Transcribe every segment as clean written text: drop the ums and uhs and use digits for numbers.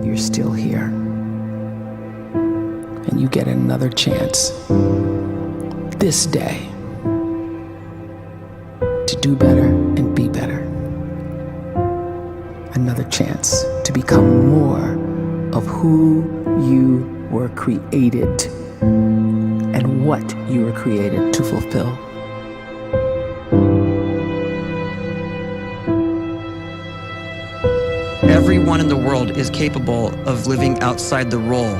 you're still here. And you get another chance this day to do better and be better. Another chance to become more of who you were created and what you were created to fulfill. Everyone in the world is capable of living outside the role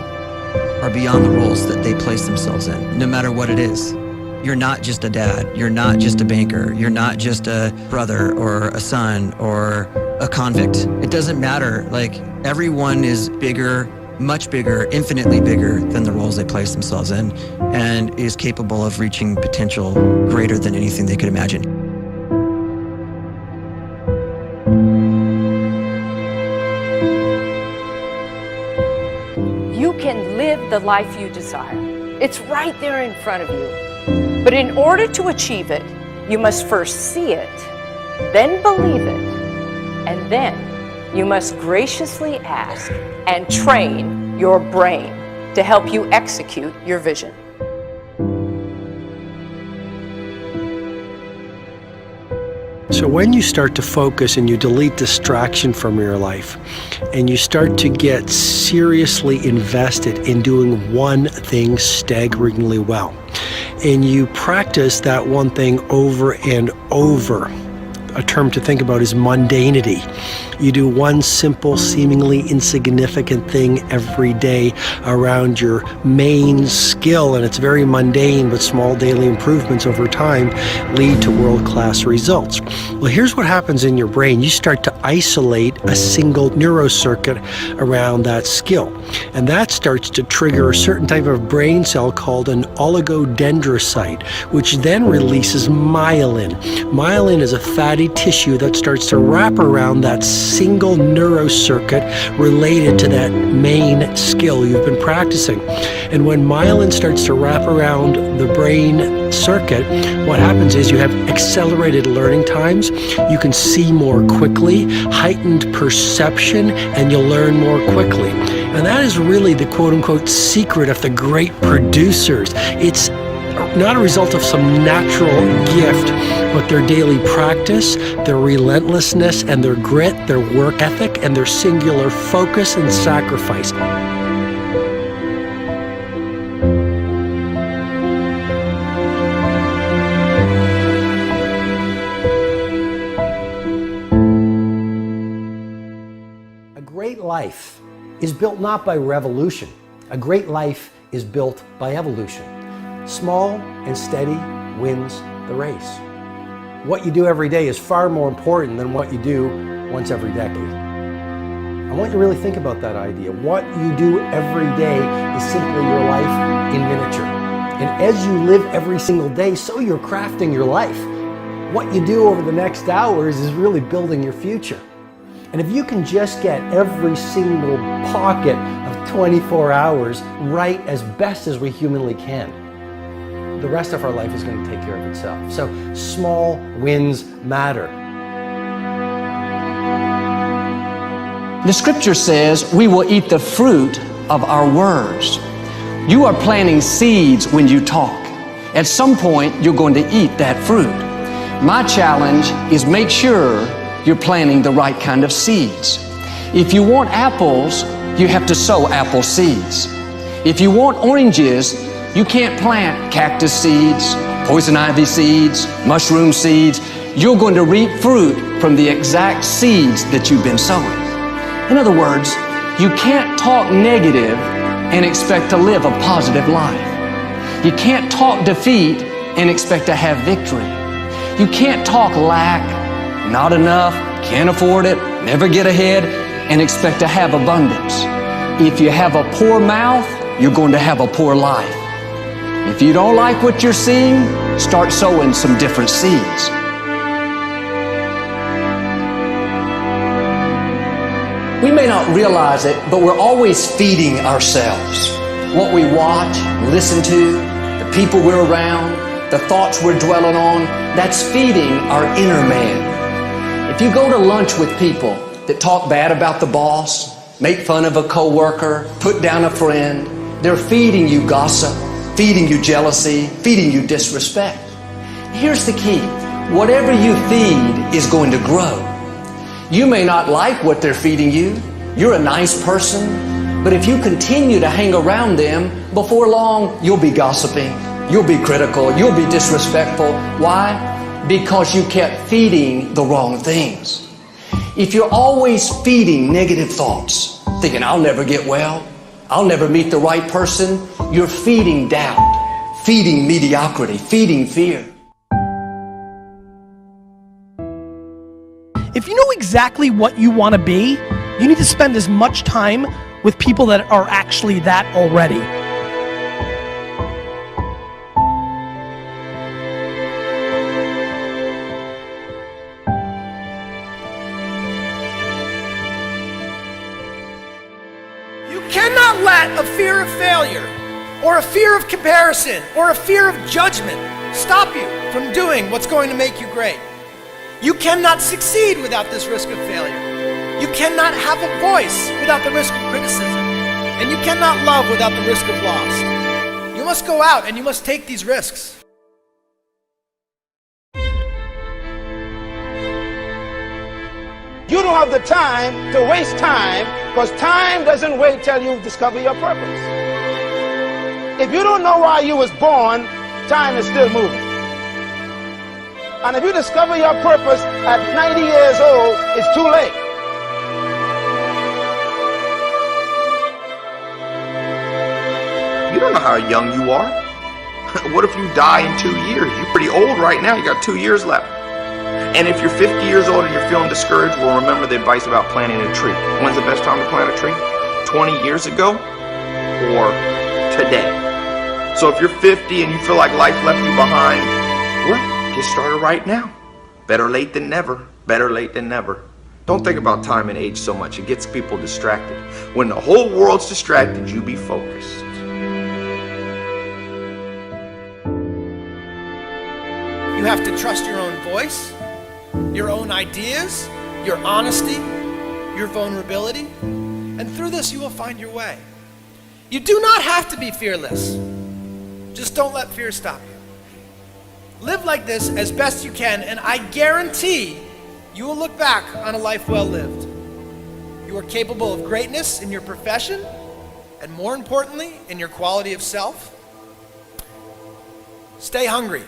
or beyond the roles that they place themselves in, no matter what it is. You're not just a dad, you're not just a banker, you're not just a brother or a son or a convict. It doesn't matter. Like, everyone is bigger, much bigger, infinitely bigger than the roles they place themselves in, and is capable of reaching potential greater than anything they could imagine. You can live the life you desire. It's right there in front of you. But in order to achieve it, you must first see it, then believe it, and then you must graciously ask and train your brain to help you execute your vision. So when you start to focus and you delete distraction from your life, and you start to get seriously invested in doing one thing staggeringly well, and you practice that one thing over and over, a term to think about is mundanity. You do one simple, seemingly insignificant thing every day around your main skill, and it's very mundane, but small daily improvements over time lead to world-class results. Well, here's what happens in your brain. You start to isolate a single neurocircuit around that skill, and that starts to trigger a certain type of brain cell called an oligodendrocyte, which then releases myelin. Myelin is a fatty tissue that starts to wrap around that single neurocircuit related to that main skill you've been practicing. And when myelin starts to wrap around the brain circuit, what happens is you have accelerated learning times, you can see more quickly, heightened perception, and you'll learn more quickly. And that is really the quote-unquote secret of the great producers. It's not a result of some natural gift, but their daily practice, their relentlessness and their grit, their work ethic, and their singular focus and sacrifice. A great life is built not by revolution. A great life is built by evolution. Small and steady wins the race. What you do every day is far more important than what you do once every decade. I want you to really think about that idea. What you do every day is simply your life in miniature. And as you live every single day, so you're crafting your life. What you do over the next hours is really building your future. And if you can just get every single pocket of 24 hours right as best as we humanly can, the rest of our life is going to take care of itself. So small wins matter. The scripture says we will eat the fruit of our words. You are planting seeds when you talk. At some point, you're going to eat that fruit. My challenge is make sure you're planting the right kind of seeds. If you want apples, you have to sow apple seeds. If you want oranges, you can't plant cactus seeds, poison ivy seeds, mushroom seeds. You're going to reap fruit from the exact seeds that you've been sowing. In other words, you can't talk negative and expect to live a positive life. You can't talk defeat and expect to have victory. You can't talk lack, not enough, can't afford it, never get ahead, and expect to have abundance. If you have a poor mouth, you're going to have a poor life. If you don't like what you're seeing, start sowing some different seeds. We may not realize it, but we're always feeding ourselves. What we watch, listen to, the people we're around, the thoughts we're dwelling on, that's feeding our inner man. If you go to lunch with people that talk bad about the boss, make fun of a coworker, put down a friend. They're feeding you gossip, feeding you jealousy, feeding you disrespect. Here's the key. Whatever you feed is going to grow. You may not like what they're feeding you. You're a nice person. But if you continue to hang around them, before long, you'll be gossiping. You'll be critical. You'll be disrespectful. Why? Because you kept feeding the wrong things. If you're always feeding negative thoughts, thinking, I'll never get well, I'll never meet the right person, you're feeding doubt, feeding mediocrity, feeding fear. If you know exactly what you want to be, you need to spend as much time with people that are actually that already. You cannot let a fear of failure, or a fear of comparison, or a fear of judgment stop you from doing what's going to make you great. You cannot succeed without this risk of failure. You cannot have a voice without the risk of criticism. And you cannot love without the risk of loss. You must go out and you must take these risks. You don't have the time to waste time, because time doesn't wait till you discover your purpose. If you don't know why you was born, time is still moving. And if you discover your purpose at 90 years old, it's too late. You don't know how young you are. What if you die in 2 years? You're pretty old right now. You got 2 years left. And if you're 50 years old and you're feeling discouraged, well, remember the advice about planting a tree. When's the best time to plant a tree? 20 years ago or today? So if you're 50 and you feel like life left you behind, well, get started right now. Better late than never. Better late than never. Don't think about time and age so much. It gets people distracted. When the whole world's distracted, you be focused. You have to trust your own voice, your own ideas, your honesty, your vulnerability, and through this you will find your way. You do not have to be fearless. Just don't let fear stop you. Live like this as best you can, and I guarantee you will look back on a life well lived. You are capable of greatness in your profession, and more importantly, in your quality of self. Stay hungry.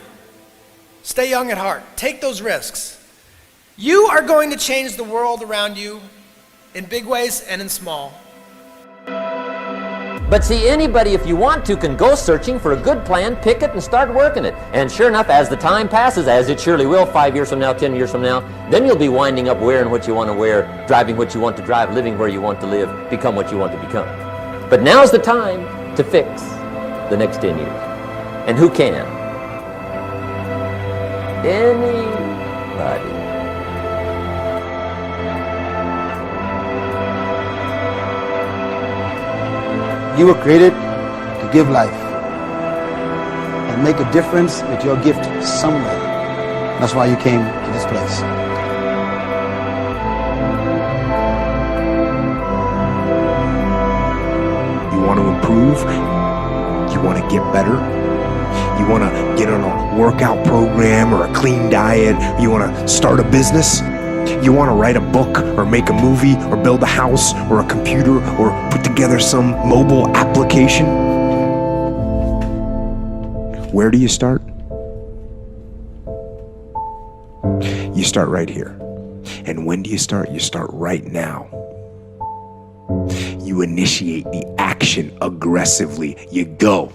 Stay young at heart. Take those risks. You are going to change the world around you in big ways and in small. But see, anybody, if you want to, can go searching for a good plan, pick it, and start working it. And sure enough, as the time passes, as it surely will, 5 years from now, 10 years from now, then you'll be winding up wearing what you want to wear, driving what you want to drive, living where you want to live, become what you want to become. But now's the time to fix the next 10 years. And who can? Anybody. You were created to give life and make a difference with your gift somewhere. That's why you came to this place. You want to improve? You want to get better? You want to get on a workout program or a clean diet? You want to start a business? You want to write a book or make a movie or build a house or a computer or put together some mobile application? Where do you start? You start right here. And when do you start? You start right now. You initiate the action aggressively. You go.